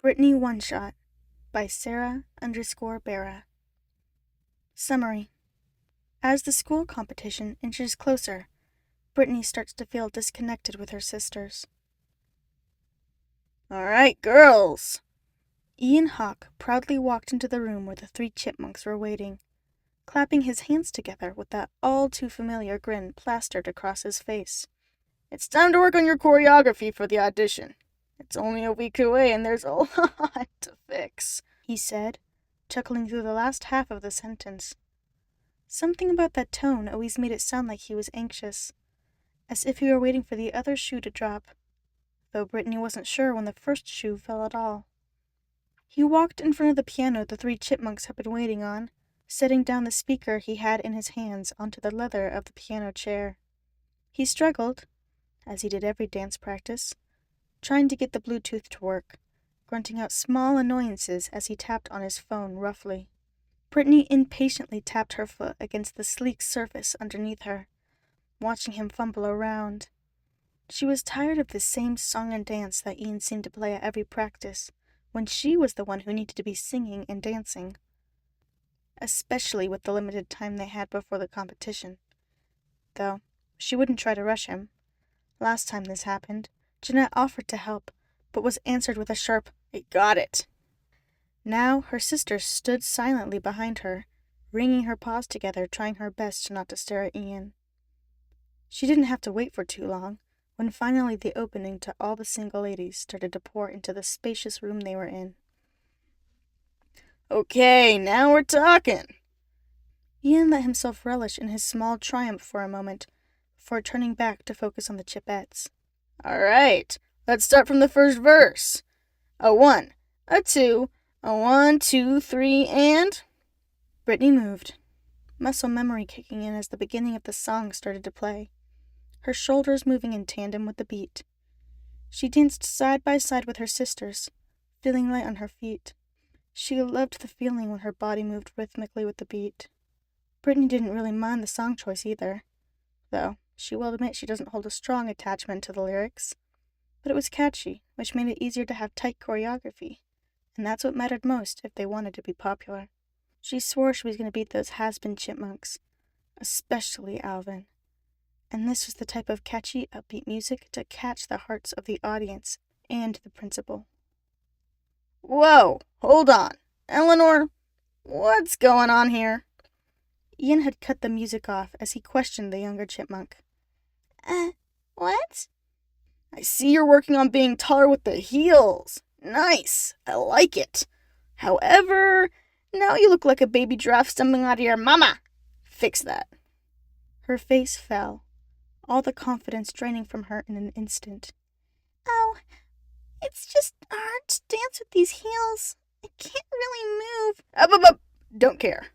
Brittany Oneshot by Sarah_Barra. Summary. As the school competition inches closer, Brittany starts to feel disconnected with her sisters. "All right, girls!" Ian Hawke proudly walked into the room where the three chipmunks were waiting, clapping his hands together with that all-too-familiar grin plastered across his face. "It's time to work on your choreography for the audition. It's only a week away and there's a lot to fix," he said, chuckling through the last half of the sentence. Something about that tone always made it sound like he was anxious, as if he were waiting for the other shoe to drop, though Brittany wasn't sure when the first shoe fell at all. He walked in front of the piano the three chipmunks had been waiting on, setting down the speaker he had in his hands onto the leather of the piano chair. He struggled, as he did every dance practice, trying to get the Bluetooth to work, grunting out small annoyances as he tapped on his phone roughly. Brittany impatiently tapped her foot against the sleek surface underneath her, watching him fumble around. She was tired of the same song and dance that Ian seemed to play at every practice, when she was the one who needed to be singing and dancing, especially with the limited time they had before the competition. Though, she wouldn't try to rush him. Last time this happened, Jeanette offered to help, but was answered with a sharp, "I got it." Now her sister stood silently behind her, wringing her paws together, trying her best not to stare at Ian. She didn't have to wait for too long, when finally the opening to all the single ladies started to pour into the spacious room they were in. "Okay, now we're talking." Ian let himself relish in his small triumph for a moment, before turning back to focus on the chipettes. "All right, let's start from the first verse. A 1, a 2, a 1, 2, 3, and..." Brittany moved, muscle memory kicking in as the beginning of the song started to play, her shoulders moving in tandem with the beat. She danced side by side with her sisters, feeling light on her feet. She loved the feeling when her body moved rhythmically with the beat. Brittany didn't really mind the song choice either, though she will admit she doesn't hold a strong attachment to the lyrics. But it was catchy, which made it easier to have tight choreography, and that's what mattered most if they wanted to be popular. She swore she was going to beat those has-been chipmunks, especially Alvin. And this was the type of catchy, upbeat music to catch the hearts of the audience and the principal. "Whoa, hold on. Eleanor, what's going on here?" Ian had cut the music off as he questioned the younger chipmunk. What?" "I see you're working on being taller with the heels. Nice, I like it. However, now you look like a baby giraffe stumbling out of your mama. Fix that." Her face fell, all the confidence draining from her in an instant. "Oh, it's just hard to dance with these heels. I can't really move." Up. Don't care."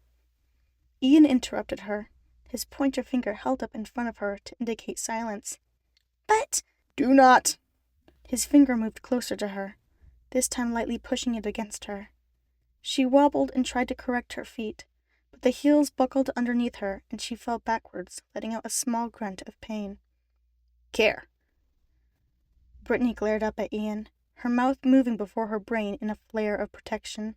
Ian interrupted her, his pointer finger held up in front of her to indicate silence. "But..." "Do not." His finger moved closer to her, this time lightly pushing it against her. She wobbled and tried to correct her feet, but the heels buckled underneath her and she fell backwards, letting out a small grunt of pain. "Care." Brittany glared up at Ian, her mouth moving before her brain in a flare of protection.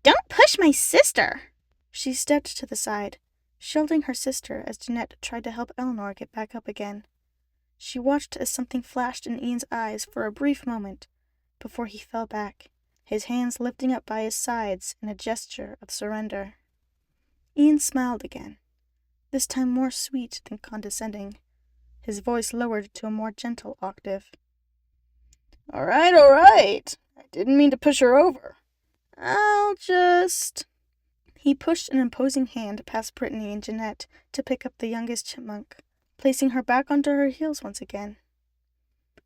"Don't push my sister!" She stepped to the side, shielding her sister as Jeanette tried to help Eleanor get back up again. She watched as something flashed in Ian's eyes for a brief moment, before he fell back, his hands lifting up by his sides in a gesture of surrender. Ian smiled again, this time more sweet than condescending, his voice lowered to a more gentle octave. All right. I didn't mean to push her over. I'll just..." He pushed an imposing hand past Brittany and Jeanette to pick up the youngest chipmunk, placing her back onto her heels once again.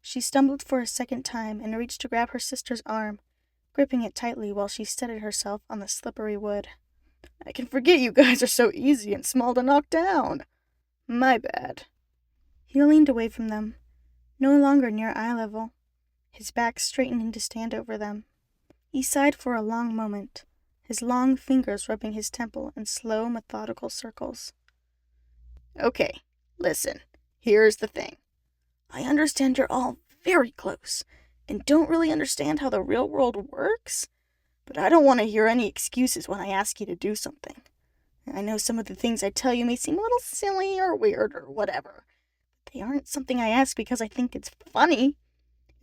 She stumbled for a second time and reached to grab her sister's arm, gripping it tightly while she steadied herself on the slippery wood. "I can forget you guys are so easy and small to knock down. My bad." He leaned away from them, no longer near eye level, his back straightening to stand over them. He sighed for a long moment, his long fingers rubbing his temple in slow, methodical circles. "Okay, listen, here's the thing. I understand you're all very close, and don't really understand how the real world works. But I don't want to hear any excuses when I ask you to do something. I know some of the things I tell you may seem a little silly or weird or whatever. They aren't something I ask because I think it's funny.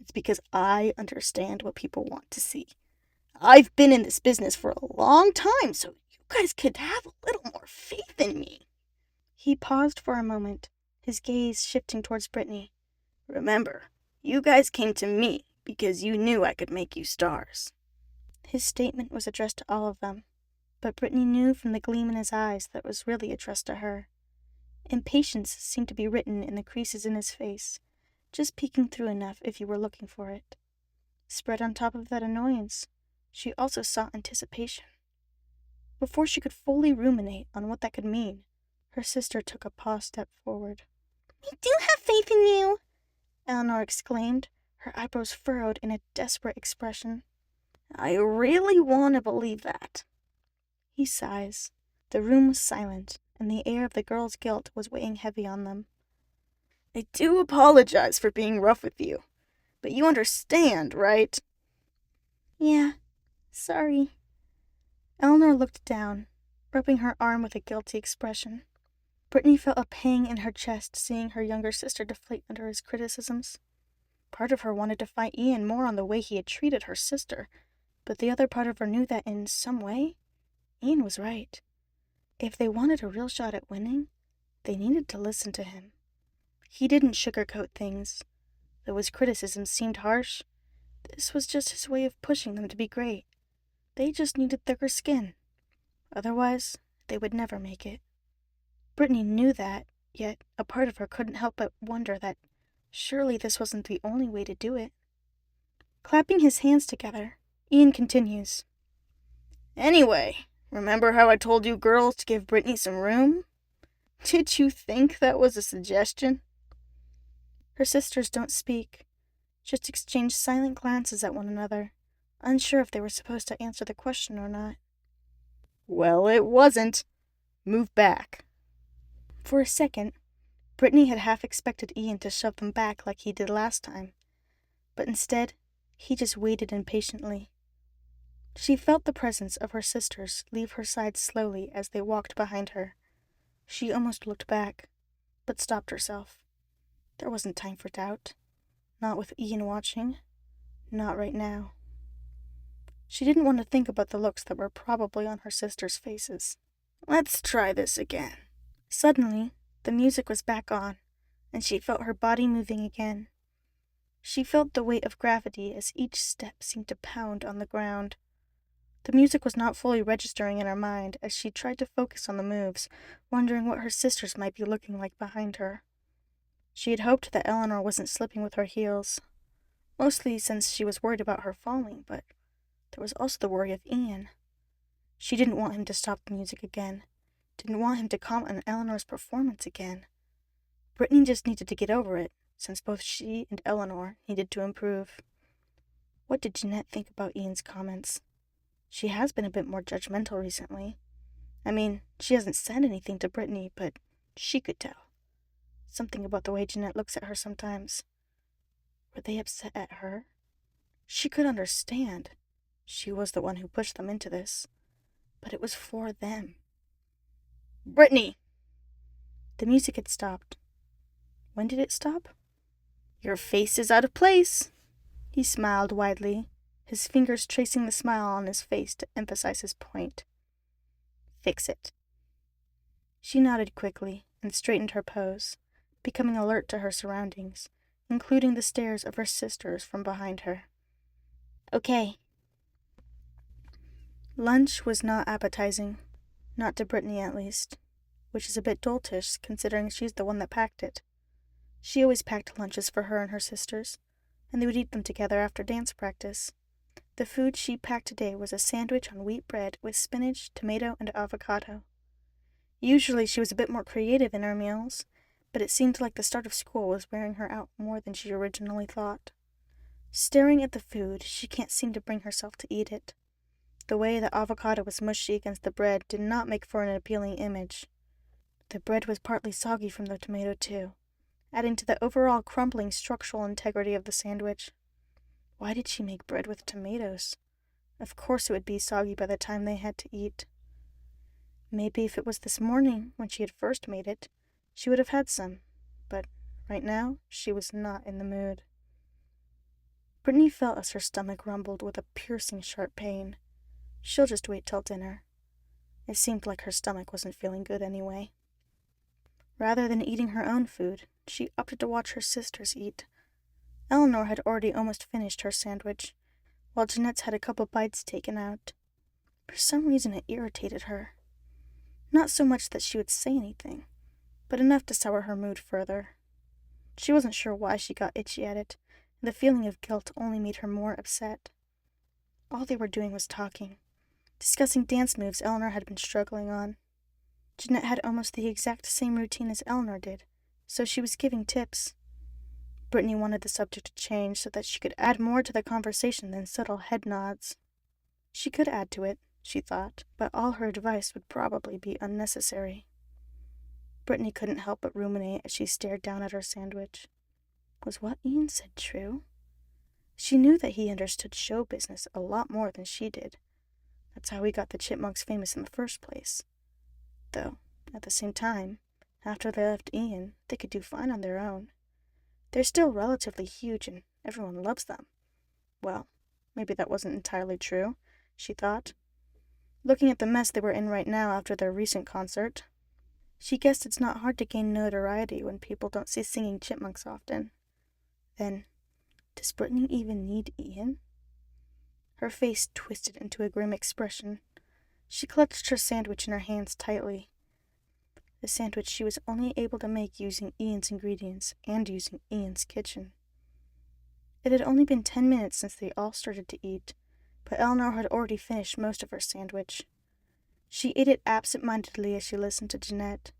It's because I understand what people want to see. I've been in this business for a long time, so you guys could have a little more faith in me. He paused for a moment, his gaze shifting towards Brittany. Remember, you guys came to me because you knew I could make you stars. His statement was addressed to all of them, but Brittany knew from the gleam in his eyes that it was really addressed to her. Impatience seemed to be written in the creases in his face, just peeking through enough if you were looking for it. Spread on top of that annoyance, she also saw anticipation. Before she could fully ruminate on what that could mean, her sister took a pause step forward. "We do have faith in you," Eleanor exclaimed, her eyebrows furrowed in a desperate expression. "I really want to believe that." He sighs. The room was silent, and the air of the girl's guilt was weighing heavy on them. "I do apologize for being rough with you, but you understand, right?" "Yeah, sorry." Eleanor looked down, rubbing her arm with a guilty expression. Brittany felt a pang in her chest seeing her younger sister deflate under his criticisms. Part of her wanted to fight Ian more on the way he had treated her sister, but the other part of her knew that in some way, Ian was right. If they wanted a real shot at winning, they needed to listen to him. He didn't sugarcoat things. Though his criticisms seemed harsh, this was just his way of pushing them to be great. They just needed thicker skin. Otherwise, they would never make it. Brittany knew that, yet a part of her couldn't help but wonder that surely this wasn't the only way to do it. Clapping his hands together, Ian continues. "Anyway, remember how I told you girls to give Brittany some room? Did you think that was a suggestion?" Her sisters don't speak, just exchange silent glances at one another, unsure if they were supposed to answer the question or not. "Well, it wasn't. Move back." For a second, Brittany had half expected Ian to shove them back like he did last time, but instead, he just waited impatiently. She felt the presence of her sisters leave her side slowly as they walked behind her. She almost looked back, but stopped herself. There wasn't time for doubt. Not with Ian watching. Not right now. She didn't want to think about the looks that were probably on her sisters' faces. "Let's try this again." Suddenly, the music was back on, and she felt her body moving again. She felt the weight of gravity as each step seemed to pound on the ground. The music was not fully registering in her mind as she tried to focus on the moves, wondering what her sisters might be looking like behind her. She had hoped that Eleanor wasn't slipping with her heels, mostly since she was worried about her falling, but there was also the worry of Ian. She didn't want him to stop the music again, didn't want him to comment on Eleanor's performance again. Brittany just needed to get over it, since both she and Eleanor needed to improve. What did Jeanette think about Ian's comments? She has been a bit more judgmental recently. I mean, she hasn't said anything to Brittany, but she could tell. Something about the way Jeanette looks at her sometimes. Were they upset at her? She could understand. She was the one who pushed them into this. But it was for them. "Brittany!" The music had stopped. When did it stop? "Your face is out of place." He smiled widely, his fingers tracing the smile on his face to emphasize his point. "Fix it." She nodded quickly and straightened her pose, becoming alert to her surroundings, including the stares of her sisters from behind her. "Okay." Lunch was not appetizing, not to Brittany at least, which is a bit doltish considering she's the one that packed it. She always packed lunches for her and her sisters, and they would eat them together after dance practice. The food she packed today was a sandwich on wheat bread with spinach, tomato, and avocado. Usually she was a bit more creative in her meals, but it seemed like the start of school was wearing her out more than she originally thought. Staring at the food, she can't seem to bring herself to eat it. The way the avocado was mushy against the bread did not make for an appealing image. The bread was partly soggy from the tomato, too, adding to the overall crumbling structural integrity of the sandwich. Why did she make bread with tomatoes? Of course it would be soggy by the time they had to eat. Maybe if it was this morning, when she had first made it, she would have had some, but right now she was not in the mood. Brittany felt as her stomach rumbled with a piercing sharp pain. She'll just wait till dinner. It seemed like her stomach wasn't feeling good anyway. Rather than eating her own food, she opted to watch her sisters eat. Eleanor had already almost finished her sandwich, while Jeanette's had a couple bites taken out. For some reason it irritated her. Not so much that she would say anything, but enough to sour her mood further. She wasn't sure why she got itchy at it, and the feeling of guilt only made her more upset. All they were doing was talking, discussing dance moves Eleanor had been struggling on. Jeanette had almost the exact same routine as Eleanor did, so she was giving tips. Brittany wanted the subject to change so that she could add more to the conversation than subtle head nods. She could add to it, she thought, but all her advice would probably be unnecessary. Brittany couldn't help but ruminate as she stared down at her sandwich. Was what Ian said true? She knew that he understood show business a lot more than she did. That's how he got the Chipmunks famous in the first place. Though, at the same time, after they left Ian, they could do fine on their own. They're still relatively huge and everyone loves them. Well, maybe that wasn't entirely true, she thought. Looking at the mess they were in right now after their recent concert, she guessed it's not hard to gain notoriety when people don't see singing chipmunks often. Then, does Brittany even need Ian? Her face twisted into a grim expression. She clutched her sandwich in her hands tightly. The sandwich she was only able to make using Ian's ingredients and using Ian's kitchen. It had only been 10 minutes since they all started to eat, but Eleanor had already finished most of her sandwich. She ate it absent-mindedly as she listened to Jeanette.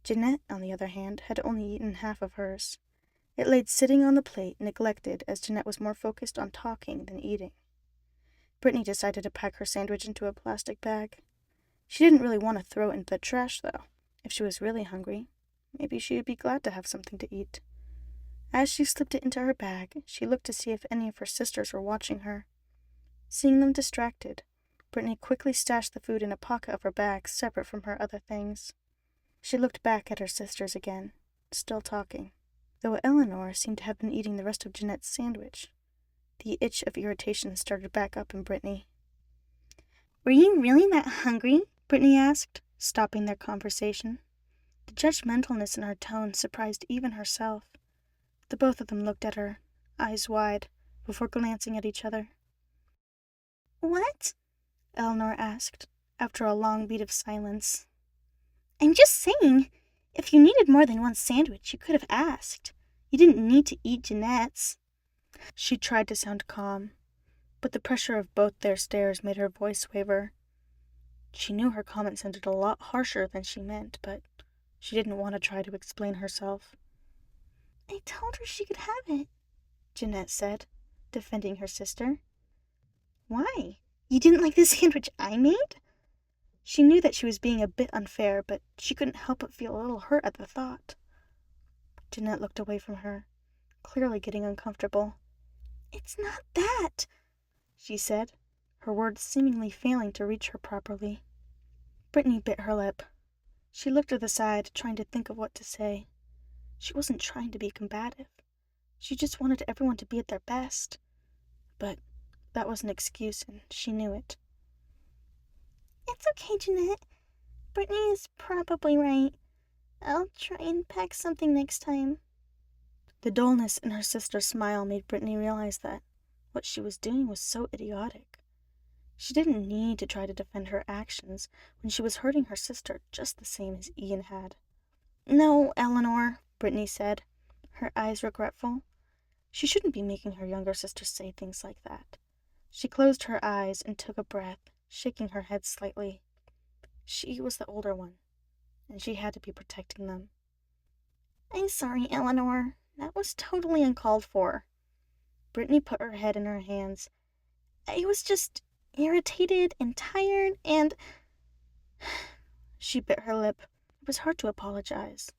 Jeanette, on the other hand, had only eaten half of hers. It laid sitting on the plate, neglected, as Jeanette was more focused on talking than eating. Brittany decided to pack her sandwich into a plastic bag. She didn't really want to throw it into the trash, though. If she was really hungry, maybe she would be glad to have something to eat. As she slipped it into her bag, she looked to see if any of her sisters were watching her. Seeing them distracted, Brittany quickly stashed the food in a pocket of her bag separate from her other things. She looked back at her sisters again, still talking, though Eleanor seemed to have been eating the rest of Jeanette's sandwich. The itch of irritation started back up in Brittany. "Were you really that hungry?" Brittany asked, stopping their conversation. The judgmentalness in her tone surprised even herself. The both of them looked at her, eyes wide, before glancing at each other. "What?" Eleanor asked, after a long beat of silence. "I'm just saying, if you needed more than one sandwich, you could have asked. You didn't need to eat Jeanette's." She tried to sound calm, but the pressure of both their stares made her voice waver. She knew her comment sounded a lot harsher than she meant, but she didn't want to try to explain herself. "I told her she could have it," Jeanette said, defending her sister. "Why? You didn't like the sandwich I made?" She knew that she was being a bit unfair, but she couldn't help but feel a little hurt at the thought. Jeanette looked away from her, clearly getting uncomfortable. "It's not that," she said, her words seemingly failing to reach her properly. Brittany bit her lip. She looked to the side, trying to think of what to say. She wasn't trying to be combative. She just wanted everyone to be at their best. But that was an excuse, and she knew it. "It's okay, Jeanette. Brittany is probably right. I'll try and pack something next time." The dullness in her sister's smile made Brittany realize that what she was doing was so idiotic. She didn't need to try to defend her actions when she was hurting her sister just the same as Ian had. "No, Eleanor," Brittany said, her eyes regretful. She shouldn't be making her younger sister say things like that. She closed her eyes and took a breath, shaking her head slightly. She was the older one, and she had to be protecting them. "I'm sorry, Eleanor. That was totally uncalled for." Brittany put her head in her hands. "I was just irritated and tired and—" She bit her lip. It was hard to apologize.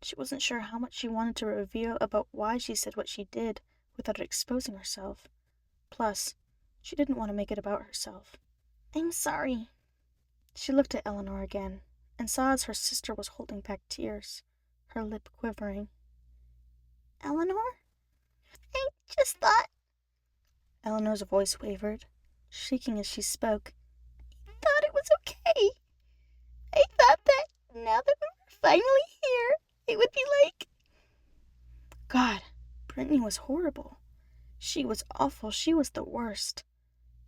She wasn't sure how much she wanted to reveal about why she said what she did without exposing herself. Plus, she didn't want to make it about herself. "I'm sorry." She looked at Eleanor again, and saw as her sister was holding back tears, her lip quivering. "Eleanor? I just thought—" Eleanor's voice wavered, shaking as she spoke. "I thought it was okay. I thought that now that we were finally here, it would be like—" God, Brittany was horrible. She was awful. She was the worst.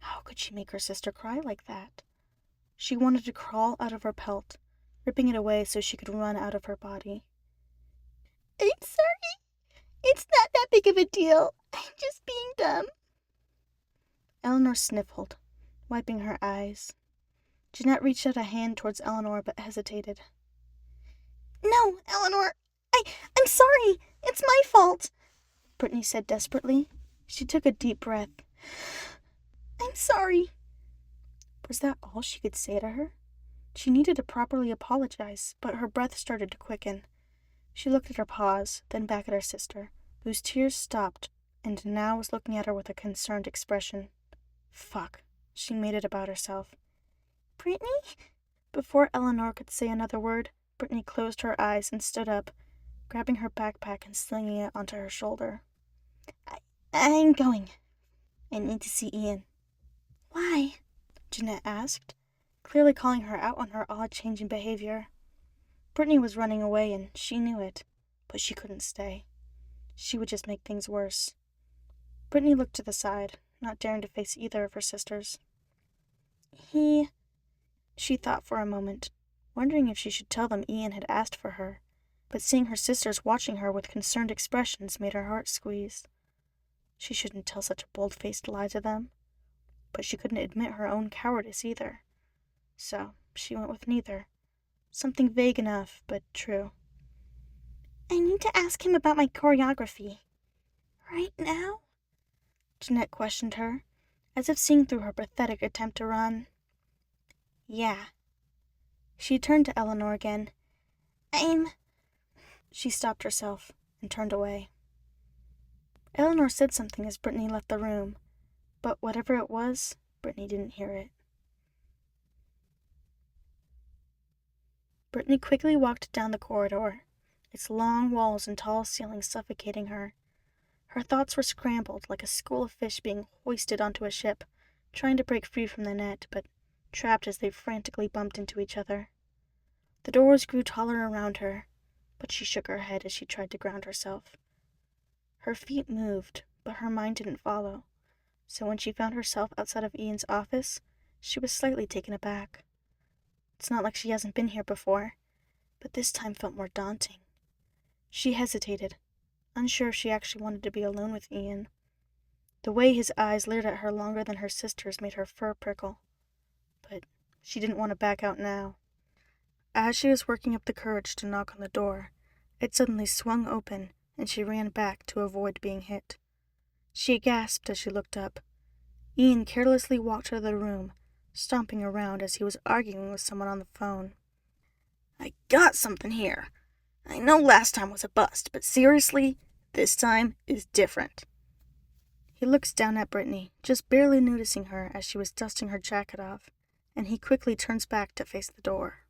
How could she make her sister cry like that? She wanted to crawl out of her pelt, ripping it away so she could run out of her body. "I'm sorry. It's not that big of a deal. I'm just being dumb." Eleanor sniffled, wiping her eyes. Jeanette reached out a hand towards Eleanor but hesitated. "No, Eleanor, I'm sorry. It's my fault," Brittany said desperately. She took a deep breath. "I'm sorry." Was that all she could say to her? She needed to properly apologize, but her breath started to quicken. She looked at her paws, then back at her sister, whose tears stopped, and now was looking at her with a concerned expression. Fuck. She made it about herself. "Brittany?" Before Eleanor could say another word, Brittany closed her eyes and stood up, grabbing her backpack and slinging it onto her shoulder. I'm going. I need to see Ian." "Why?" Jeanette asked, clearly calling her out on her odd change in behavior. Brittany was running away, and she knew it, but she couldn't stay. She would just make things worse. Brittany looked to the side, not daring to face either of her sisters. She thought for a moment, wondering if she should tell them Ian had asked for her, but seeing her sisters watching her with concerned expressions made her heart squeeze. She shouldn't tell such a bold-faced lie to them, but she couldn't admit her own cowardice either. So she went with neither. Something vague enough, but true. "I need to ask him about my choreography." "Right now?" Jeanette questioned her, as if seeing through her pathetic attempt to run. "Yeah." She turned to Eleanor again. She stopped herself and turned away. Eleanor said something as Brittany left the room, but whatever it was, Brittany didn't hear it. Brittany quickly walked down the corridor, its long walls and tall ceilings suffocating her. Her thoughts were scrambled like a school of fish being hoisted onto a ship, trying to break free from the net, but trapped as they frantically bumped into each other. The doors grew taller around her, but she shook her head as she tried to ground herself. Her feet moved, but her mind didn't follow, so when she found herself outside of Ian's office, she was slightly taken aback. It's not like she hasn't been here before, but this time felt more daunting. She hesitated, unsure if she actually wanted to be alone with Ian. The way his eyes leered at her longer than her sister's made her fur prickle, but she didn't want to back out now. As she was working up the courage to knock on the door, it suddenly swung open, and she ran back to avoid being hit. She gasped as she looked up. Ian carelessly walked out of the room, stomping around as he was arguing with someone on the phone. "I got something here. I know last time was a bust, but seriously, this time is different." He looks down at Brittany, just barely noticing her as she was dusting her jacket off, and he quickly turns back to face the door.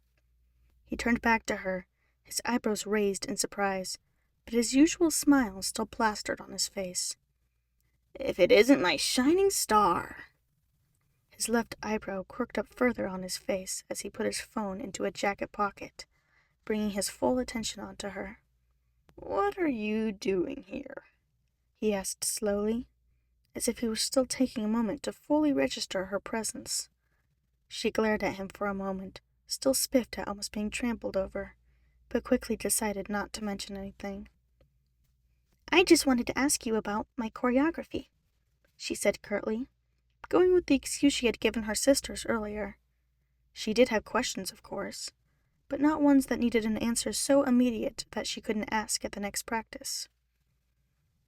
He turned back to her, his eyebrows raised in surprise, but his usual smile still plastered on his face. "If it isn't my shining star." His left eyebrow quirked up further on his face as he put his phone into a jacket pocket, bringing his full attention onto her. "What are you doing here?" he asked slowly, as if he was still taking a moment to fully register her presence. She glared at him for a moment, still spiffed at almost being trampled over, but quickly decided not to mention anything. "I just wanted to ask you about my choreography," she said curtly, going with the excuse she had given her sisters earlier. She did have questions, of course, but not ones that needed an answer so immediate that she couldn't ask at the next practice.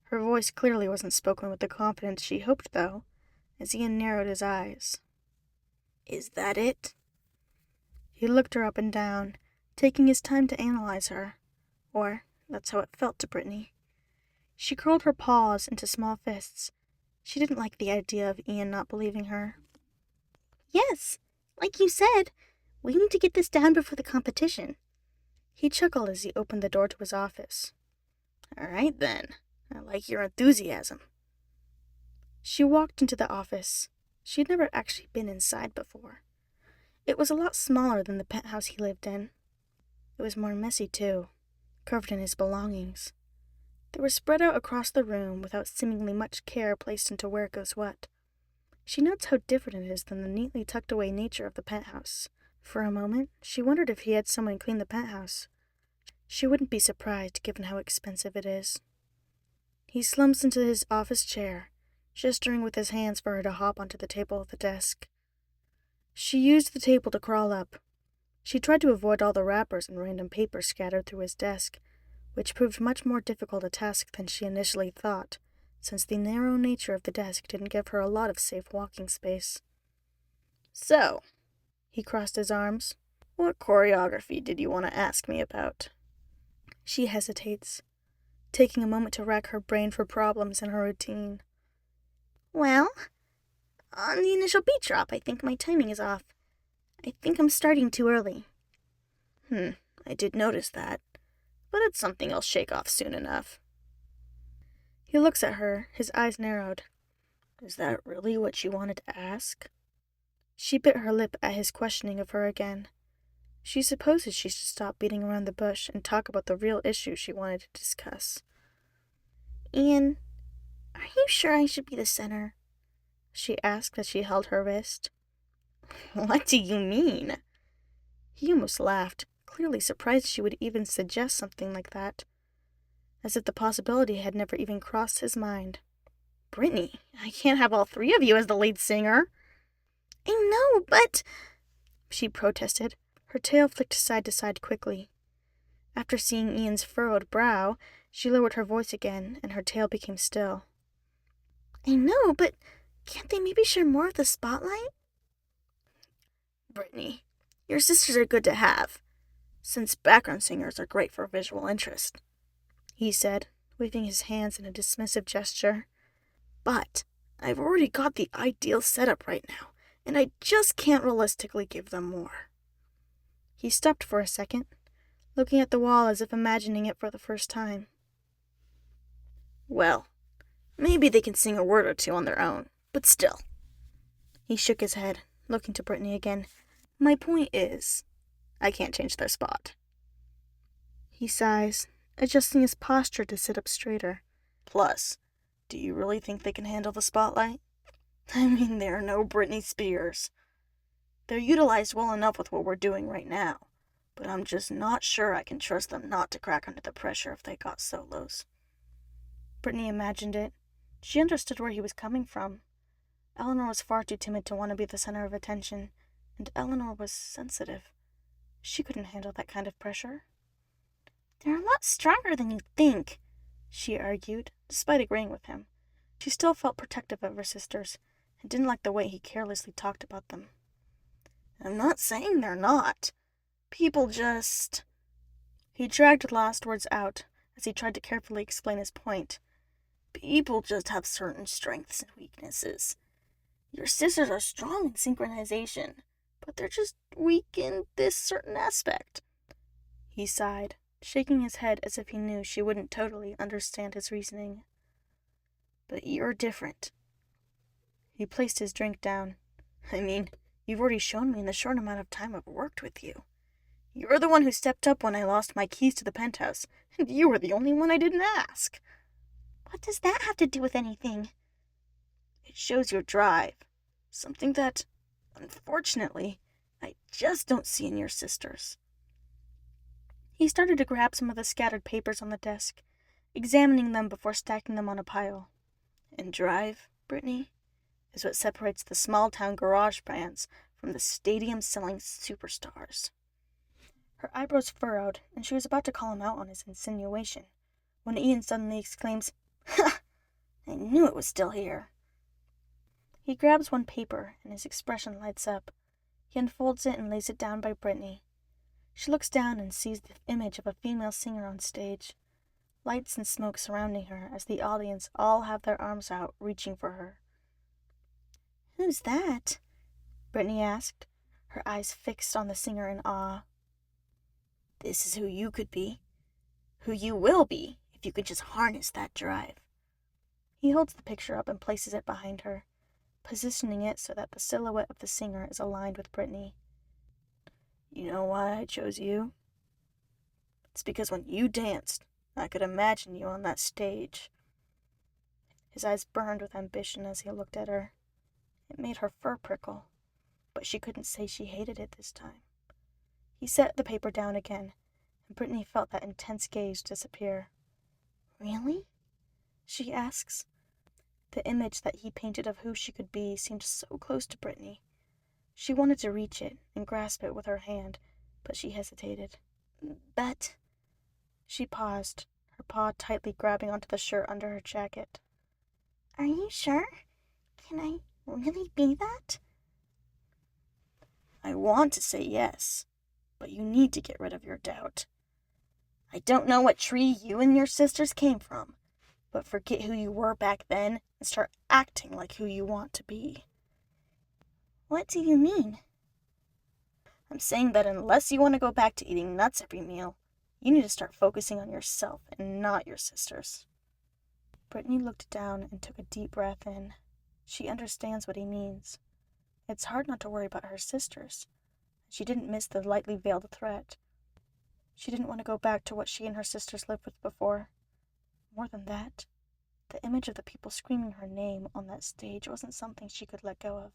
Her voice clearly wasn't spoken with the confidence she hoped, though, as Ian narrowed his eyes. "Is that it?" He looked her up and down, taking his time to analyze her, or that's how it felt to Brittany. She curled her paws into small fists, She didn't like the idea of Ian not believing her. Yes, like you said, we need to get this down before the competition. He chuckled as he opened the door to his office. All right, then. I like your enthusiasm. She walked into the office. She had never actually been inside before. It was a lot smaller than the penthouse he lived in. It was more messy, too, covered in his belongings. They were spread out across the room without seemingly much care placed into where goes what. She notes how different it is than the neatly tucked-away nature of the penthouse. For a moment, she wondered if he had someone clean the penthouse. She wouldn't be surprised, given how expensive it is. He slumps into his office chair, gesturing with his hands for her to hop onto the table of the desk. She used the table to crawl up. She tried to avoid all the wrappers and random papers scattered through his desk, which proved much more difficult a task than she initially thought, since the narrow nature of the desk didn't give her a lot of safe walking space. So, he crossed his arms, what choreography did you want to ask me about? She hesitates, taking a moment to rack her brain for problems in her routine. Well, on the initial beat drop, I think my timing is off. I think I'm starting too early. I did notice that, but it's something I'll shake off soon enough. He looks at her, his eyes narrowed. Is that really what you wanted to ask? She bit her lip at his questioning of her again. She supposes she should stop beating around the bush and talk about the real issue she wanted to discuss. Ian, are you sure I should be the center? She asked as she held her wrist. What do you mean? He almost laughed, clearly surprised she would even suggest something like that, as if the possibility had never even crossed his mind. Brittany, I can't have all three of you as the lead singer. I know, but... she protested. Her tail flicked side to side quickly. After seeing Ian's furrowed brow, she lowered her voice again, and her tail became still. I know, but can't they maybe share more of the spotlight? Brittany, your sisters are good to have, since background singers are great for visual interest, he said, waving his hands in a dismissive gesture. But I've already got the ideal setup right now, and I just can't realistically give them more. He stopped for a second, looking at the wall as if imagining it for the first time. Well, maybe they can sing a word or two on their own, but still. He shook his head, looking to Brittany again. My point is, I can't change their spot. He sighs, adjusting his posture to sit up straighter. Plus, do you really think they can handle the spotlight? I mean, they're no Britney Spears. They're utilized well enough with what we're doing right now, but I'm just not sure I can trust them not to crack under the pressure if they got solos. Brittany imagined it. She understood where he was coming from. Eleanor was far too timid to want to be the center of attention, and Eleanor was sensitive. She couldn't handle that kind of pressure. They're a lot stronger than you think, she argued, despite agreeing with him. She still felt protective of her sisters, and didn't like the way he carelessly talked about them. I'm not saying they're not. People just... He dragged the last words out as he tried to carefully explain his point. People just have certain strengths and weaknesses. Your sisters are strong in synchronization, but they're just weak in this certain aspect. He sighed, shaking his head as if he knew she wouldn't totally understand his reasoning. But you're different. He placed his drink down. I mean, you've already shown me in the short amount of time I've worked with you. You're the one who stepped up when I lost my keys to the penthouse, and you were the only one I didn't ask. What does that have to do with anything? It shows your drive. Something that, unfortunately, I just don't see in your sisters. He started to grab some of the scattered papers on the desk, examining them before stacking them on a pile. And drive, Brittany, is what separates the small-town garage bands from the stadium-selling superstars. Her eyebrows furrowed, and she was about to call him out on his insinuation, when Ian suddenly exclaims, Ha! I knew it was still here. He grabs one paper, and his expression lights up. He unfolds it and lays it down by Brittany. She looks down and sees the image of a female singer on stage. lights and smoke surrounding her as the audience all have their arms out, reaching for her. "Who's that?" Brittany asked, her eyes fixed on the singer in awe. "This is who you could be. Who you will be if you could just harness that drive." He holds the picture up and places it behind her, positioning it so that the silhouette of the singer is aligned with Brittany. "You know why I chose you? It's because when you danced, I could imagine you on that stage." His eyes burned with ambition as he looked at her. It made her fur prickle, but she couldn't say she hated it this time. He set the paper down again, and Brittany felt that intense gaze disappear. "Really?" she asks. The image that he painted of who she could be seemed so close to Brittany. She wanted to reach it and grasp it with her hand, but she hesitated. "But—" She paused, her paw tightly grabbing onto the shirt under her jacket. "Are you sure? Can I really be that?" "I want to say yes, but you need to get rid of your doubt. I don't know what tree you and your sisters came from, but forget who you were back then and start acting like who you want to be." "What do you mean?" "I'm saying that unless you want to go back to eating nuts every meal, you need to start focusing on yourself and not your sisters." Brittany looked down and took a deep breath in. She understands what he means. It's hard not to worry about her sisters. She didn't miss the lightly veiled threat. She didn't want to go back to what she and her sisters lived with before. More than that, the image of the people screaming her name on that stage wasn't something she could let go of.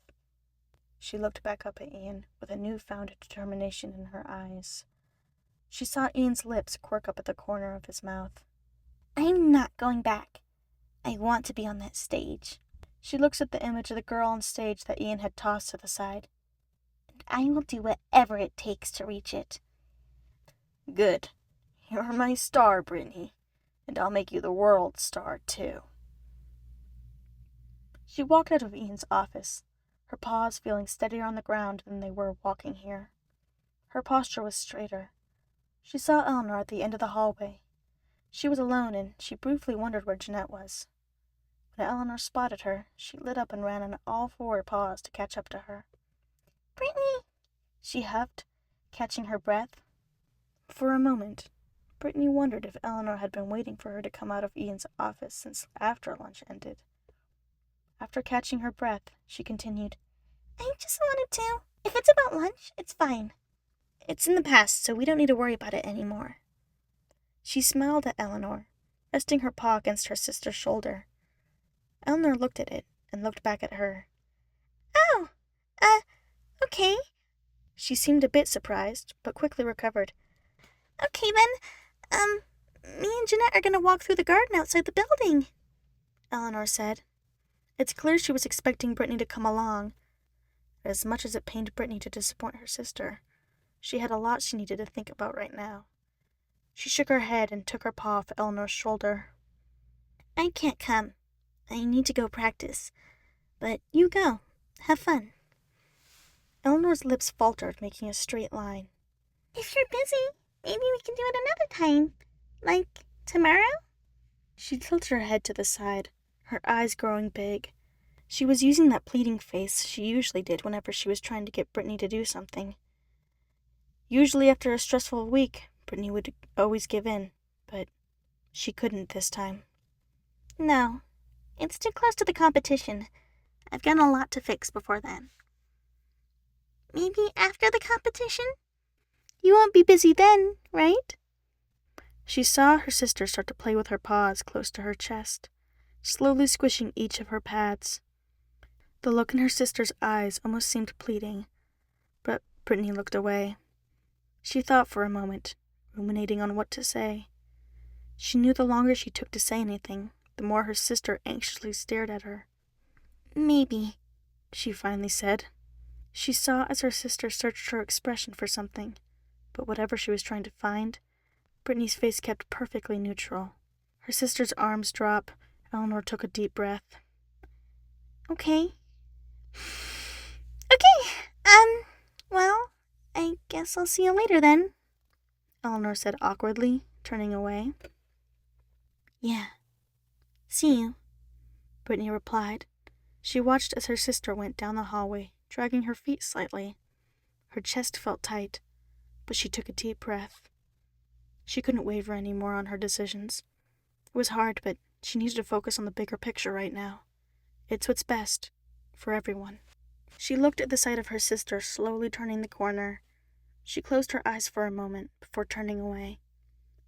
She looked back up at Ian with a newfound determination in her eyes. She saw Ian's lips quirk up at the corner of his mouth. "I'm not going back. I want to be on that stage." She looks at the image of the girl on stage that Ian had tossed to the side. "And I will do whatever it takes to reach it." "Good. You're my star, Brittany. And I'll make you the world's star, too." She walked out of Ian's office, her paws feeling steadier on the ground than they were walking here. Her posture was straighter. She saw Eleanor at the end of the hallway. She was alone, and she briefly wondered where Jeanette was. When Eleanor spotted her, she lit up and ran on all four paws to catch up to her. "Brittany!" she huffed, catching her breath. For a moment, Brittany wondered if Eleanor had been waiting for her to come out of Ian's office since after lunch ended. After catching her breath, she continued, "I just wanted to. If it's about lunch, it's fine. It's in the past, so we don't need to worry about it anymore." She smiled at Eleanor, resting her paw against her sister's shoulder. Eleanor looked at it and looked back at her. "Oh, okay." She seemed a bit surprised, but quickly recovered. "Okay then, me and Jeanette are going to walk through the garden outside the building," Eleanor said. It's clear she was expecting Brittany to come along. As much as it pained Brittany to disappoint her sister, she had a lot she needed to think about right now. She shook her head and took her paw off Eleanor's shoulder. "I can't come. I need to go practice. But you go. Have fun." Eleanor's lips faltered, making a straight line. "If you're busy, maybe we can do it another time. Like tomorrow?" She tilted her head to the side, her eyes growing big. She was using that pleading face she usually did whenever she was trying to get Brittany to do something. Usually after a stressful week, Brittany would always give in, but she couldn't this time. "No, it's too close to the competition. I've got a lot to fix before then." "Maybe after the competition? You won't be busy then, right?" She saw her sister start to play with her paws close to her chest, slowly squishing each of her pads. The look in her sister's eyes almost seemed pleading, but Brittany looked away. She thought for a moment, ruminating on what to say. She knew the longer she took to say anything, the more her sister anxiously stared at her. "Maybe," she finally said. She saw as her sister searched her expression for something, but whatever she was trying to find, Brittany's face kept perfectly neutral. Her sister's arms dropped. Eleanor took a deep breath. "Okay. Well, I guess I'll see you later then," Eleanor said awkwardly, turning away. Yeah. See you, Brittany replied. She watched as her sister went down the hallway, dragging her feet slightly. Her chest felt tight, but she took a deep breath. She couldn't waver any more on her decisions. It was hard, but she needed to focus on the bigger picture right now. It's what's best for everyone. She looked at the sight of her sister slowly turning the corner. She closed her eyes for a moment before turning away.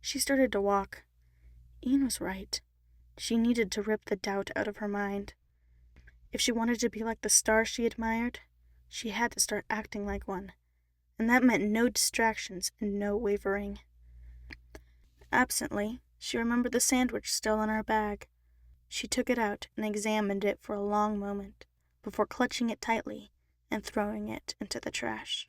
She started to walk. Ian was right. She needed to rip the doubt out of her mind. If she wanted to be like the star she admired, she had to start acting like one. And that meant no distractions and no wavering. Absently, she remembered the sandwich still in her bag. She took it out and examined it for a long moment before clutching it tightly and throwing it into the trash.